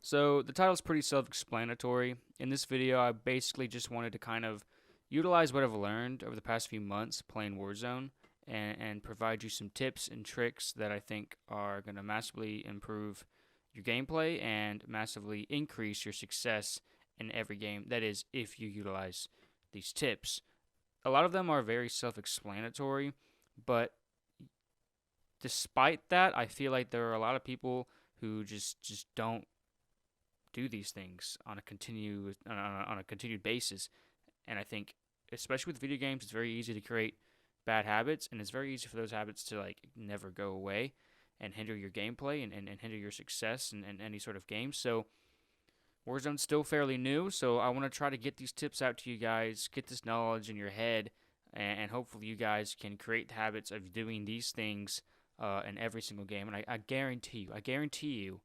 So the title is pretty self-explanatory. In this video, I basically just wanted to kind of utilize what I've learned over the past few months playing Warzone and provide you some tips and tricks that I think are going to massively improve your gameplay and massively increase your success in every game. That is, if you utilize these tips. A lot of them are very self-explanatory, but despite that, I feel like there are a lot of people who just don't do these things on a continued basis. And I think, especially with video games, it's very easy to create bad habits, and it's very easy for those habits to like never go away and hinder your gameplay and hinder your success in any sort of game. So Warzone's still fairly new, so I want to try to get these tips out to you guys, get this knowledge in your head, and hopefully you guys can create the habits of doing these things in every single game. And I guarantee you,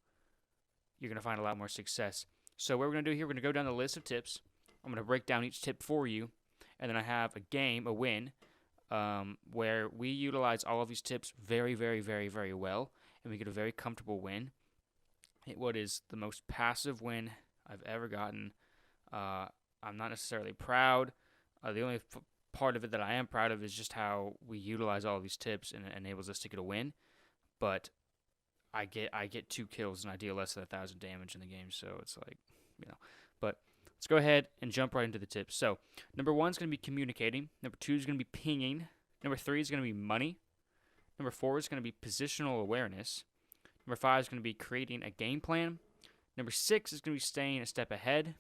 you're going to find a lot more success. So what we're going to do here, we're going to go down the list of tips. I'm going to break down each tip for you, and then I have a win, where we utilize all of these tips very, very, very, very well, and we get a very comfortable win. What is the most passive win I've ever gotten. I'm not necessarily proud. The only part of it that I am proud of is just how we utilize all of these tips and it enables us to get a win. But I get 2 kills and I deal less than 1,000 damage in the game, so it's like, But let's go ahead and jump right into the tips. So number 1 is going to be communicating. Number 2 is going to be pinging. Number 3 is going to be money. Number 4 is going to be positional awareness. Number 5 is going to be creating a game plan. Number 6 is going to be staying a step ahead.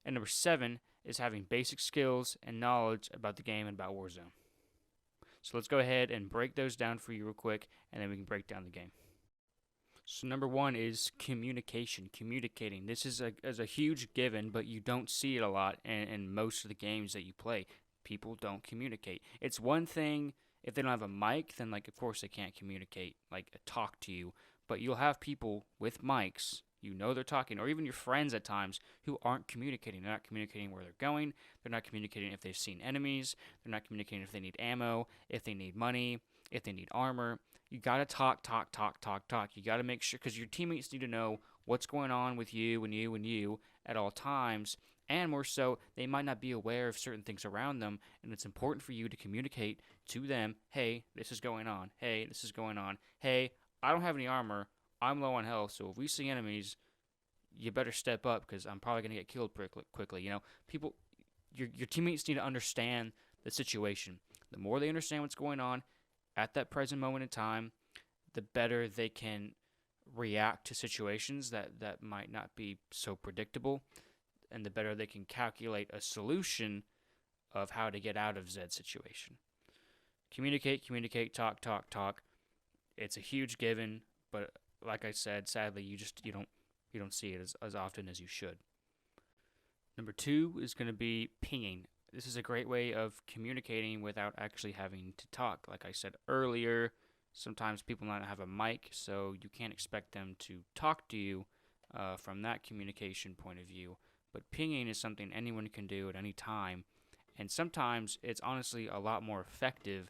And number 7 is having basic skills and knowledge about the game and about Warzone. So let's go ahead and break those down for you real quick, and then we can break down the game. So number 1 is communication, communicating. This is a huge given, but you don't see it a lot in most of the games that you play. People don't communicate. It's one thing if they don't have a mic, then like of course they can't communicate, like talk to you. But you'll have people with mics, they're talking, or even your friends at times, who aren't communicating. They're not communicating where they're going. They're not communicating if they've seen enemies. They're not communicating if they need ammo, if they need money, if they need armor. You gotta talk. You gotta make sure, because your teammates need to know what's going on with you and you at all times. And more so, they might not be aware of certain things around them, and it's important for you to communicate to them, hey, this is going on. Hey, this is going on. Hey, I don't have any armor. I'm low on health, so if we see enemies, you better step up because I'm probably going to get killed pretty quickly. People, your teammates need to understand the situation. The more they understand what's going on at that present moment in time, the better they can react to situations that might not be so predictable, and the better they can calculate a solution of how to get out of said situation. Communicate, talk. It's a huge given, but like I said, sadly, you don't see it as often as you should. Number 2 is going to be pinging. This is a great way of communicating without actually having to talk. Like I said earlier, sometimes people might not have a mic, so you can't expect them to talk to you from that communication point of view. But pinging is something anyone can do at any time, and sometimes it's honestly a lot more effective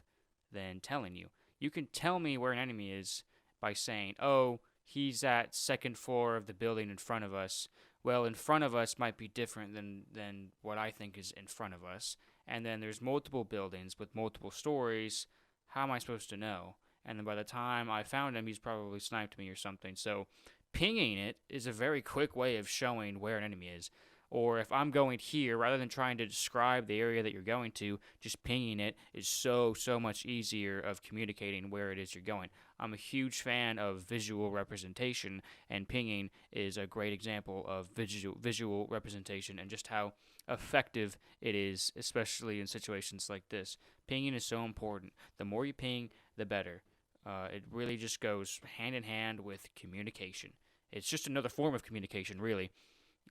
than telling you. You can tell me where an enemy is by saying, oh, he's at 2nd floor of the building in front of us. Well, in front of us might be different than what I think is in front of us. And then there's multiple buildings with multiple stories. How am I supposed to know? And then by the time I found him, he's probably sniped me or something. So pinging it is a very quick way of showing where an enemy is. Or if I'm going here, rather than trying to describe the area that you're going to, just pinging it is so much easier of communicating where it is you're going. I'm a huge fan of visual representation, and pinging is a great example of visual representation and just how effective it is, especially in situations like this. Pinging is so important. The more you ping, the better. It really just goes hand in hand with communication. It's just another form of communication, really.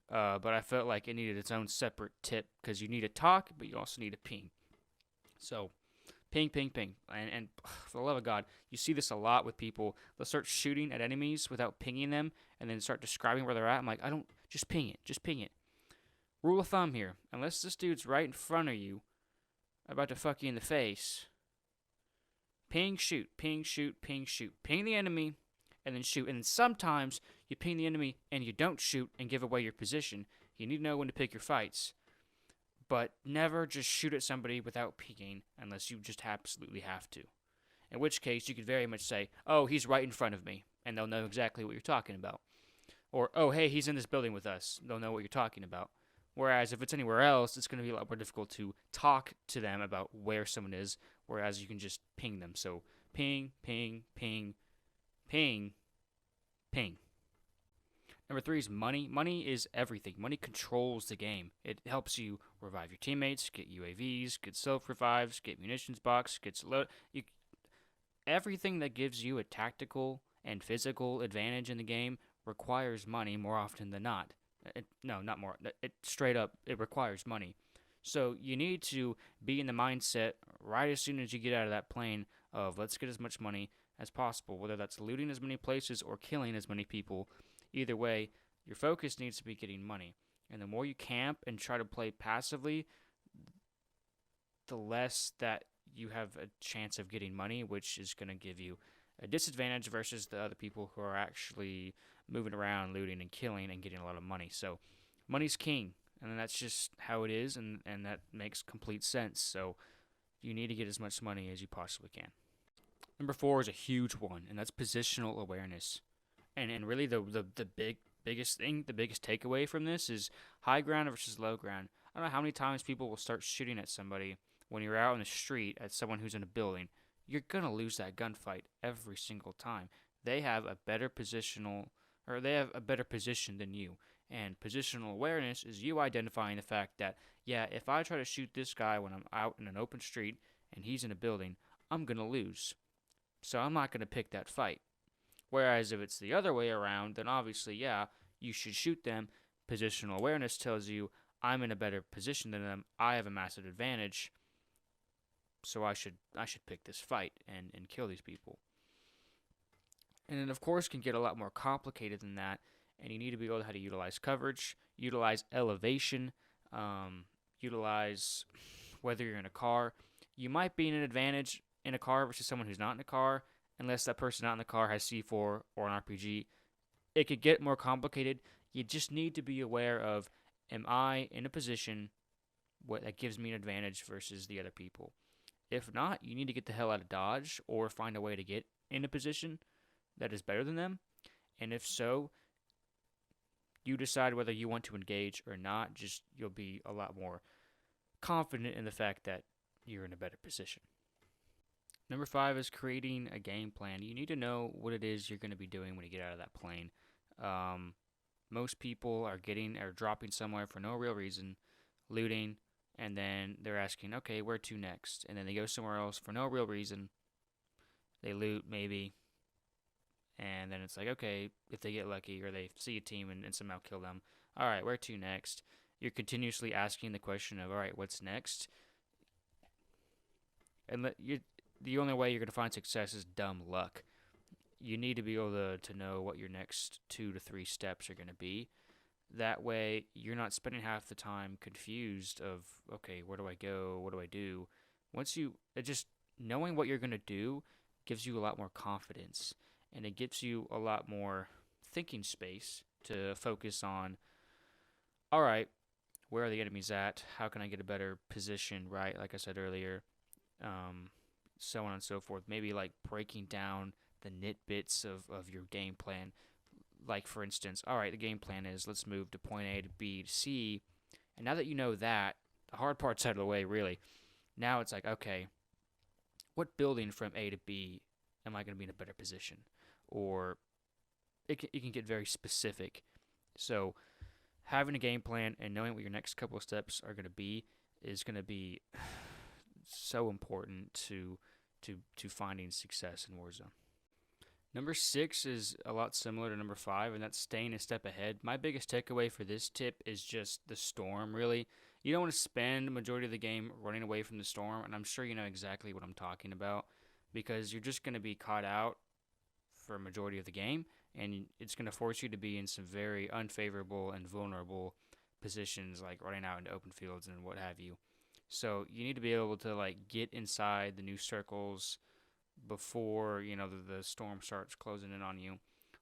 But I felt like it needed its own separate tip, because you need to talk, but you also need to ping. So, ping. And for the love of God, you see this a lot with people. They'll start shooting at enemies without pinging them, and then start describing where they're at. I'm like, just ping it. Rule of thumb here, unless this dude's right in front of you, about to fuck you in the face, ping, shoot. Ping the enemy, and then shoot. And then sometimes you ping the enemy and you don't shoot and give away your position. You need to know when to pick your fights. But never just shoot at somebody without peeking unless you just absolutely have to. In which case, you could very much say, oh, he's right in front of me, and they'll know exactly what you're talking about. Or, oh, hey, he's in this building with us. They'll know what you're talking about. Whereas if it's anywhere else, it's going to be a lot more difficult to talk to them about where someone is, whereas you can just ping them. So ping, ping, ping, ping, ping. Number 3 is money. Money is everything. Money controls the game. It helps you revive your teammates, get UAVs, get self-revives, get munitions box, everything that gives you a tactical and physical advantage in the game requires money more often than not. No, not more. It straight up, it requires money. So you need to be in the mindset right as soon as you get out of that plane of let's get as much money as possible, whether that's looting as many places or killing as many people. Either way, your focus needs to be getting money. And the more you camp and try to play passively, the less that you have a chance of getting money, which is going to give you a disadvantage versus the other people who are actually moving around, looting and killing and getting a lot of money. So money's king, and that's just how it is, and that makes complete sense. So you need to get as much money as you possibly can. Number 4 is a huge one, and that's positional awareness. And really the biggest thing, the biggest takeaway from this is high ground versus low ground. I don't know how many times people will start shooting at somebody when you're out in the street at someone who's in a building. You're going to lose that gunfight every single time. They have a better position than you. And positional awareness is you identifying the fact that, yeah, if I try to shoot this guy when I'm out in an open street and he's in a building, I'm going to lose. So I'm not going to pick that fight. Whereas if it's the other way around, then obviously, yeah, you should shoot them. Positional awareness tells you, I'm in a better position than them. I have a massive advantage. So I should pick this fight and kill these people. And it, of course, can get a lot more complicated than that. And you need to be able to how to utilize coverage, utilize elevation, utilize whether you're in a car. You might be in an advantage in a car versus someone who's not in a car, unless that person not in the car has C4 or an RPG. It could get more complicated. You just need to be aware of, am I in a position that gives me an advantage versus the other people? If not, you need to get the hell out of Dodge or find a way to get in a position that is better than them. And if so, you decide whether you want to engage or not. Just you'll be a lot more confident in the fact that you're in a better position. Number 5 is creating a game plan. You need to know what it is you're going to be doing when you get out of that plane. Most people are dropping somewhere for no real reason, looting, and then they're asking, okay, where to next? And then they go somewhere else for no real reason. They loot, maybe. And then it's like, okay, if they get lucky or they see a team and somehow kill them, all right, where to next? You're continuously asking the question of, all right, what's next? And the only way you're going to find success is dumb luck. You need to be able to know what your next 2 to 3 steps are going to be. That way, you're not spending half the time confused of, okay, where do I go? What do I do? Just knowing what you're going to do gives you a lot more confidence. And it gives you a lot more thinking space to focus on, all right, where are the enemies at? How can I get a better position, right? Like I said earlier, so on and so forth. Maybe like breaking down the nitbits of your game plan. Like, for instance, all right, the game plan is let's move to point A to B to C. And now that you know that, the hard part's out of the way, really. Now it's like, okay, what building from A to B am I going to be in a better position? Or it can get very specific. So having a game plan and knowing what your next couple of steps are going to be is going to be so important to finding success in Warzone. Number 6 is a lot similar to number 5, and that's staying a step ahead. My biggest takeaway for this tip is just the storm, really. You don't want to spend the majority of the game running away from the storm, and I'm sure you know exactly what I'm talking about, because you're just going to be caught out for a majority of the game, and it's going to force you to be in some very unfavorable and vulnerable positions, like running out into open fields and what have you. So you need to be able to like get inside the new circles before the storm starts closing in on you,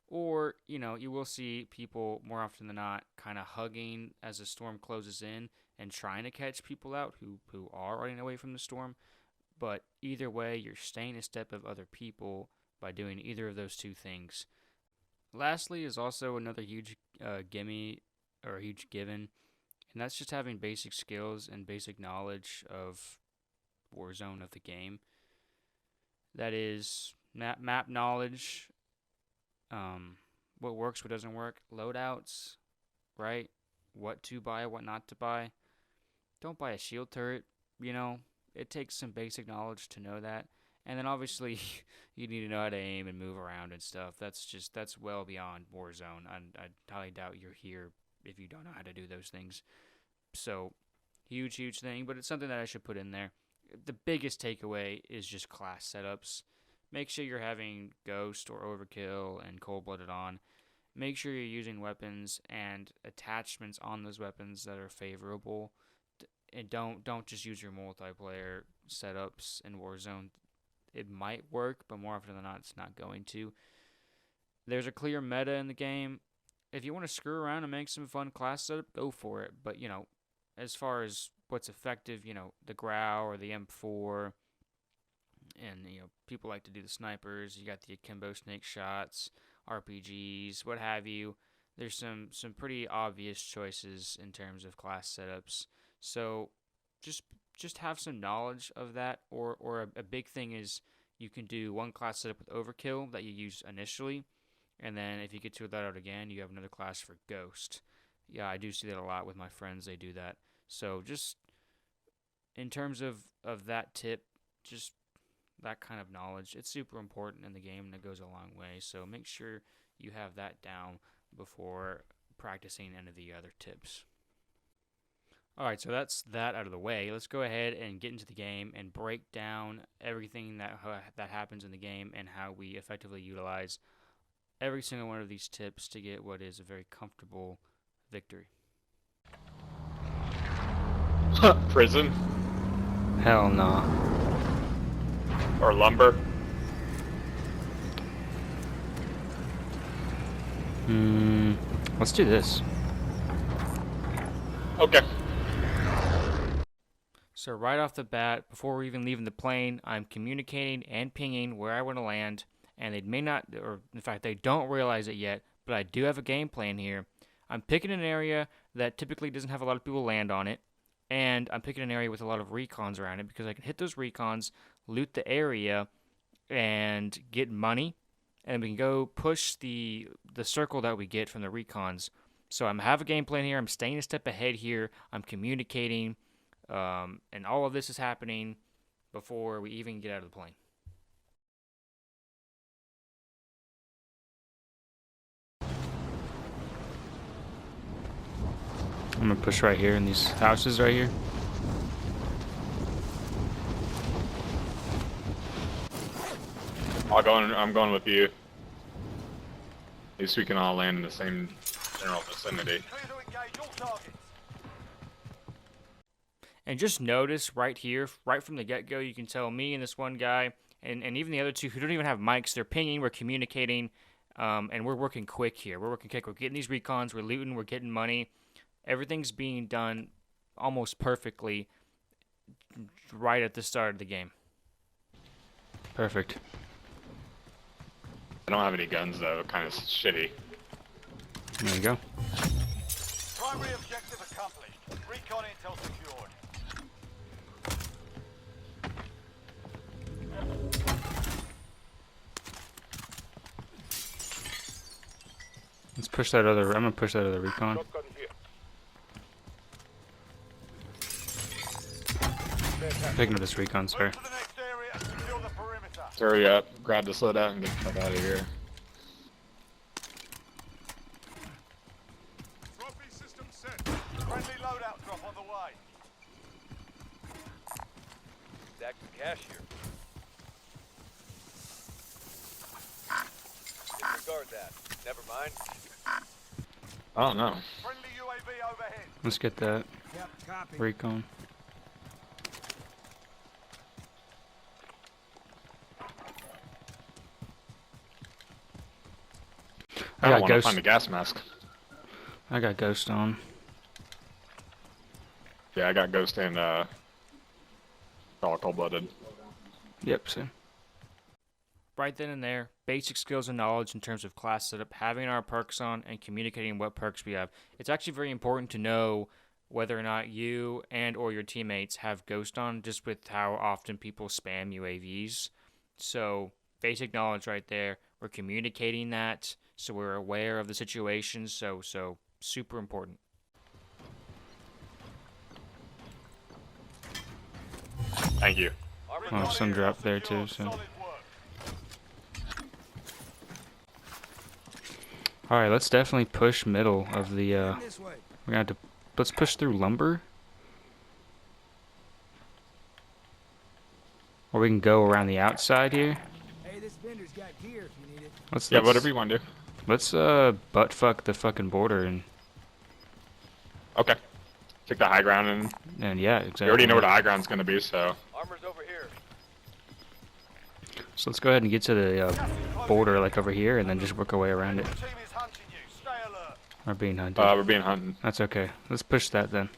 Or, you will see people more often than not kind of hugging as the storm closes in and trying to catch people out who are running away from the storm. But either way, you're staying a step of other people by doing either of those two things. Lastly, is also another huge gimme or a huge given, and that's just having basic skills and basic knowledge of Warzone, of the game. That is map knowledge, what works, what doesn't work, loadouts, right? What to buy, what not to buy. Don't buy a shield turret, you know. It takes some basic knowledge to know that. And then obviously you need to know how to aim and move around and stuff. That's well beyond Warzone. I highly doubt you're here if you don't know how to do those things. So huge thing, but it's something that I should put in there. The biggest takeaway is just class setups. Make sure you're having Ghost or Overkill and Cold Blooded on. Make sure you're using weapons and attachments on those weapons that are favorable. And don't just use your multiplayer setups in Warzone. It might work, but more often than not, it's not going to. There's a clear meta in the game. If you want to screw around and make some fun class setup, go for it. But, as far as what's effective, the Grau or the M4, and, people like to do the snipers. You got the akimbo snake shots, RPGs, what have you. There's some pretty obvious choices in terms of class setups. So just have some knowledge of that, or a big thing is you can do one class setup with Overkill that you use initially, and then if you get to that out again, you have another class for Ghost. Yeah, I do see that a lot with my friends. They do that. So just in terms of that tip, just that kind of knowledge, it's super important in the game and it goes a long way. So make sure you have that down before practicing any of the other tips. Alright, so that's that out of the way. Let's go ahead and get into the game and break down everything that happens in the game and how we effectively utilize every single one of these tips to get what is a very comfortable victory. Prison? Hell no. Or lumber? Let's do this. Okay. So right off the bat, before we're even leaving the plane, I'm communicating and pinging where I want to land, and they may not, or in fact, they don't realize it yet, but I do have a game plan here. I'm picking an area that typically doesn't have a lot of people land on it, and I'm picking an area with a lot of recons around it because I can hit those recons, loot the area, and get money, and we can go push the circle that we get from the recons. So I have a game plan here. I'm staying a step ahead here. I'm communicating. And all of this is happening before we even get out of the plane. I'm going to push right here in these houses right here. I'm going with you. At least we can all land in the same general vicinity. And just notice right here, right from the get-go, you can tell me and this one guy, and even the other two who don't even have mics, they're pinging, we're communicating, and we're working quick here. We're working quick. We're getting these recons, we're looting, we're getting money. Everything's being done almost perfectly right at the start of the game. Perfect. I don't have any guns, though. Kind of shitty. There you go. Primary objective accomplished. Recon intel secured. Let's push that other. I'm gonna push that other recon. Picking up this recon, sorry. Hurry up, grab this loadout and get the fuck out of here. Trophy system set. Friendly loadout drop on the way. Stack the cash here. Disregard that. Never mind. I don't know. Friendly UAV overhead. Let's get that recon. I don't want to Ghost. find a gas mask. I got Ghost on. Yeah, I got Ghost and Cold-Blooded. Yep, same. Right then and there, basic skills and knowledge in terms of class setup, having our perks on, and communicating what perks we have. It's actually very important to know whether or not you and or your teammates have Ghost on, just with how often people spam UAVs. So basic knowledge right there. We're communicating that, so we're aware of the situation. So super important. Thank you. Oh, some drop there too. So. All right, let's definitely push middle of the. We're gonna have to. Let's push through lumber. Or we can go around the outside here. Hey, this vendor's got gear if you need it. Let's Whatever you want to do. Let's butt fuck the fucking border and Okay. Take the high ground and yeah, exactly. you already know where the high ground's gonna be, so. Armor's over here. So let's go ahead and get to the border, like over here, and then just work our way around it. Your team is hunting you. Stay alert. We're being hunted. We're being hunted. That's okay. Let's push that then.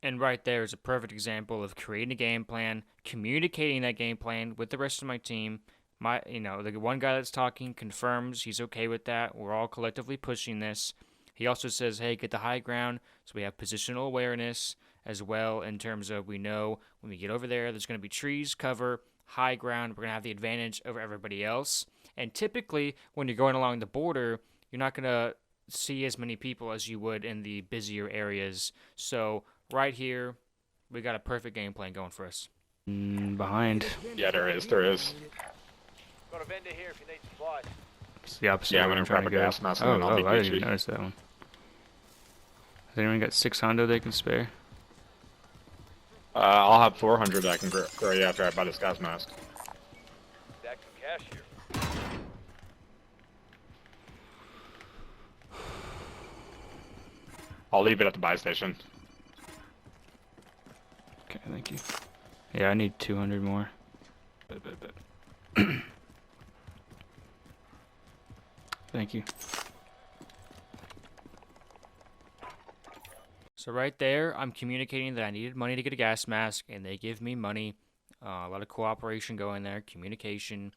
And right there is a perfect example of creating a game plan, communicating that game plan with the rest of my team. The one guy that's talking confirms he's okay with that. We're all collectively pushing this. He also says, hey, get the high ground. So we have positional awareness as well, in terms of we know when we get over there, there's going to be trees, cover, high ground. We're going to have the advantage over everybody else. And typically, when you're going along the border, you're not going to see as many people as you would in the busier areas. So right here, we got a perfect game plan going for us. Behind. Yeah, there is. There is. Got a vendor here if you need supplies. It's the opposite. Yeah, of I'm what gonna trying grab to a go. gas mask and then I'll be I didn't Gucci. even notice that one. Has anyone got 600 they can spare? I'll have 400 that I can grow you after I buy this gas mask. Stack some cash here. I'll leave it at the buy station. Okay, thank you. Yeah, I need 200 more. Thank you. So right there, I'm communicating that I needed money to get a gas mask, and they give me money. A lot of cooperation going there, communication,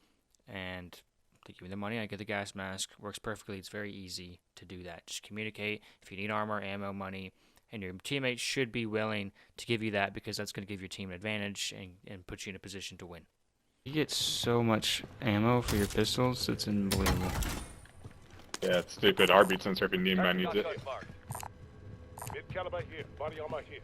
and they give me the money, I get the gas mask. Works perfectly. It's very easy to do that. Just communicate. If you need armor, ammo, money, and your teammates should be willing to give you that, because that's going to give your team an advantage and put you in a position to win. You get so much ammo for your pistols, it's unbelievable. Yeah, it's stupid. Heartbeat sensor if you need it, needs it. Mid caliber here. Body armor here.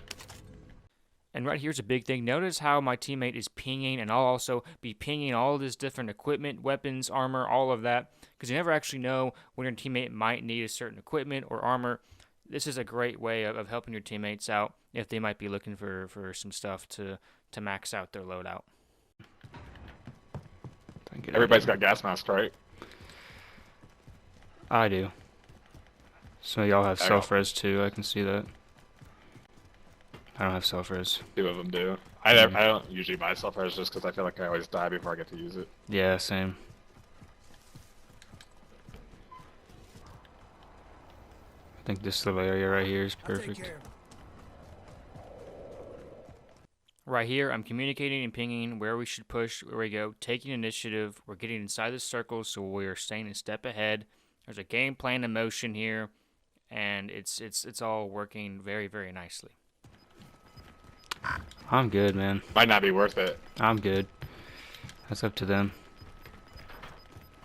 And right here's a big thing. Notice how my teammate is pinging, and I'll also be pinging all this different equipment, weapons, armor, all of that, because you never actually know when your teammate might need a certain equipment or armor. This is a great way of helping your teammates out if they might be looking for some stuff to max out their loadout. Everybody's got gas masks, right? I do. So y'all have self-res too, I can see that. I don't have self-res. 2 of them do. I don't usually buy self-res just because I feel like I always die before I get to use it. Yeah, same. I think this little area right here is perfect. Right here, I'm communicating and pinging where we should push, where we go, taking initiative. We're getting inside the circle, so we're staying a step ahead. There's a game plan in motion here, and it's all working very, very nicely. I'm good, man. Might not be worth it. I'm good. That's up to them.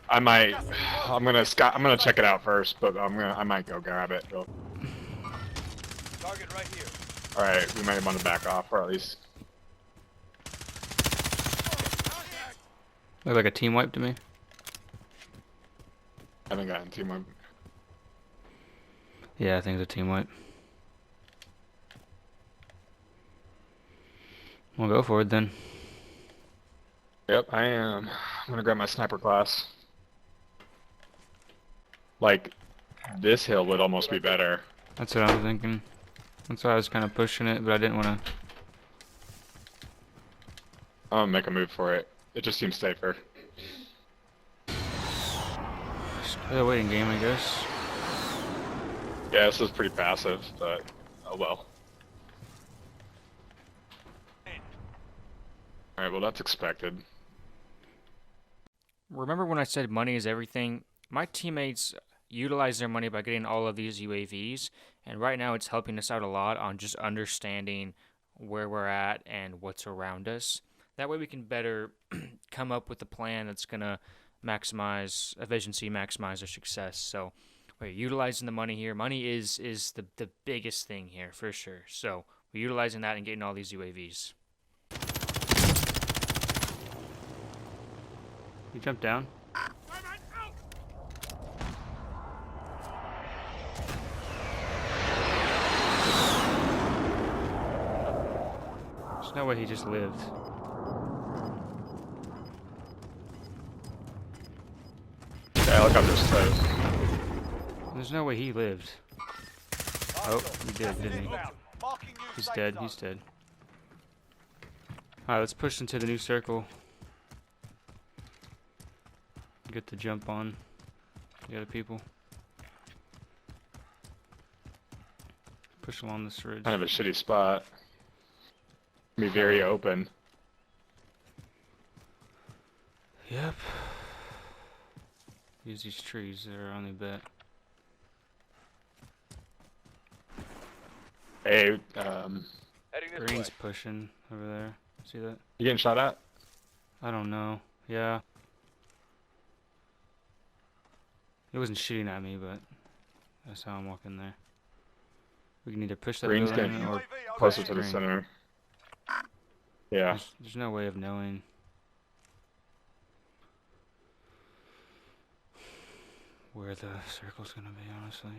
I'm gonna check it out first, but I might go grab it. Target right here. All right, we might want to back off, or at least. Look like a team wipe to me. I haven't gotten team wipe. Yeah, I think it's a team wipe. We'll go for it then. Yep, I am. I'm gonna grab my sniper class. Like, this hill would almost be better. That's what I was thinking. That's why I was kind of pushing it, but I didn't want to. I'm gonna make a move for it. It just seems safer. The waiting game, I guess. Yeah, this is pretty passive, but oh well. Alright, well that's expected. Remember when I said money is everything? My teammates utilize their money by getting all of these UAVs, and right now it's helping us out a lot on just understanding where we're at and what's around us. That way we can better come up with a plan that's going to maximize efficiency, maximize our success. So we're utilizing the money here. Money is the biggest thing here for sure. So we're utilizing that and getting all these UAVs. You jump down. There's no way he just lived. Yeah, look up this toast. There's no way he lived. Oh, he did, didn't he? He's dead, he's dead. Alright, let's push into the new circle. Get the jump on the other people. Push along this ridge. Kind of a shitty spot. Be very open. Yep. Use these trees, they're our only bet. Hey, Green's pushing over there. See that? you getting shot at? I don't know. Yeah. He wasn't shooting at me, but that's how I'm walking there. We can either push that Green's building getting or closer push to the green. center. Yeah. There's no way of knowing. Where the circle's gonna be, honestly.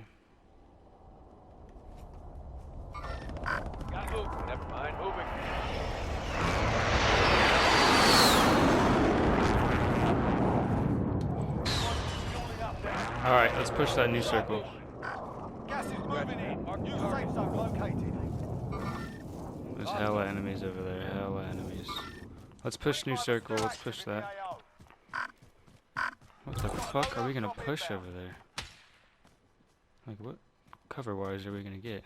Got moved. Never mind. Moving. Alright, let's push that new circle. Gas is moving in. New safe zone located. There's hella enemies over there, hella enemies. Let's push new circle, let's push that. What the fuck are we gonna push over there? Like, what cover-wise are we gonna get?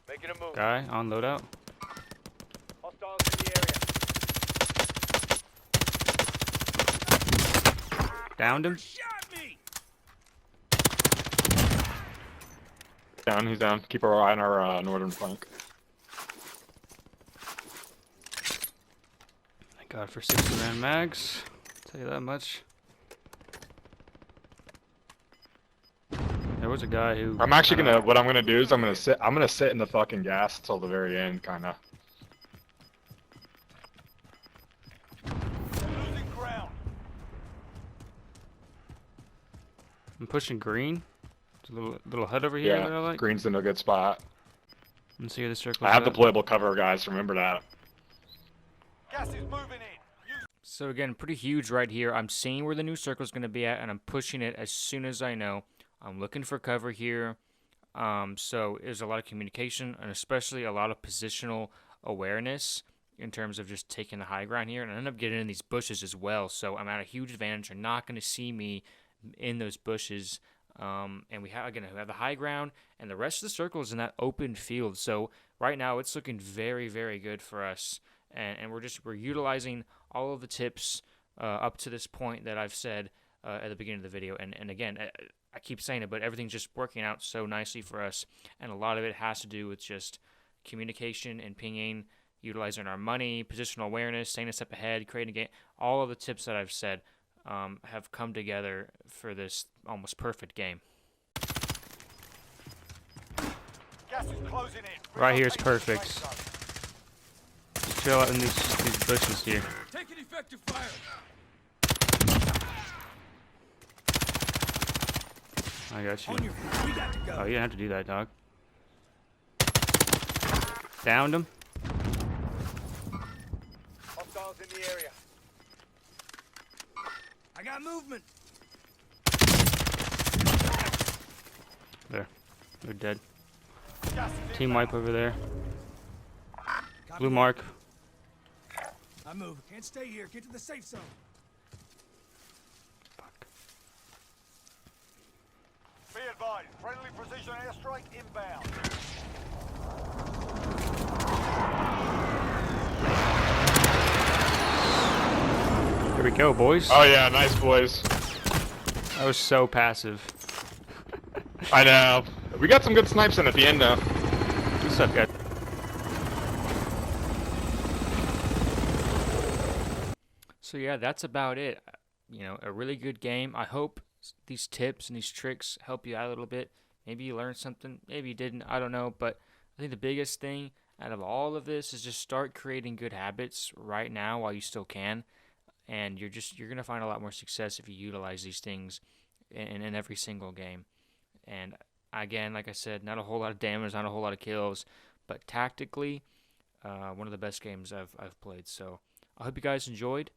Making a move. Guy on loadout? Hostiles in the area. Downed him? Down, he's down. Keep our eye on our northern flank. Thank God for 60 round mags. Tell you that much. There was a guy who. I'm actually gonna. What I'm gonna do is I'm gonna sit in the fucking gas till the very end, kinda. Losing ground. I'm pushing green. There's a little hut over here that I Yeah, like. green's in a good spot. Let's see where the circle. I have deployable cover, guys. Remember that. Gas is moving in. So again, pretty huge right here. I'm seeing where the new circle is going to be at, and I'm pushing it as soon as I know. I'm looking for cover here. So there's a lot of communication, and especially a lot of positional awareness in terms of just taking the high ground here. And I end up getting in these bushes as well, so I'm at a huge advantage. They're not going to see me in those bushes. And we have the high ground, and the rest of the circle is in that open field. So right now it's looking very, very good for us. And we're utilizing all of the tips up to this point that I've said at the beginning of the video. And again, I keep saying it, but everything's just working out so nicely for us. And a lot of it has to do with just communication and pinging, utilizing our money, positional awareness, staying a step ahead, creating a game. All of the tips that I've said have come together for this almost perfect game. Gas is closing in. Right here is perfect. Just chill out in these bushes here. Taking effective fire. I got you. On your feet. We got to go. Oh, you didn't have to do that, dog. Downed him. Hostiles in the area. I got movement. There. They're dead. Gas is Team wipe over there. Copy Blue that. mark. I move. Can't stay here. Get to the safe zone. Friendly precision airstrike inbound. Here we go, boys. Oh yeah, nice boys. That was so passive. I know. We got some good snipes in at the end though. What's up, guys? So yeah, that's about it. You know, a really good game. I hope these tips and these tricks help you out a little bit. Maybe you learned something, maybe you didn't, I don't know. But I think the biggest thing out of all of this is just start creating good habits right now while you still can. And you're gonna find a lot more success if you utilize these things in every single game. And again, like I said, not a whole lot of damage, not a whole lot of kills, but tactically, one of the best games I've played. So I hope you guys enjoyed.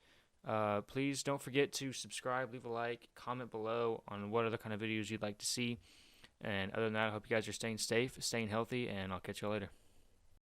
Please don't forget to subscribe, leave a like, comment below on what other kind of videos you'd like to see. And other than that, I hope you guys are staying safe, staying healthy, and I'll catch you later.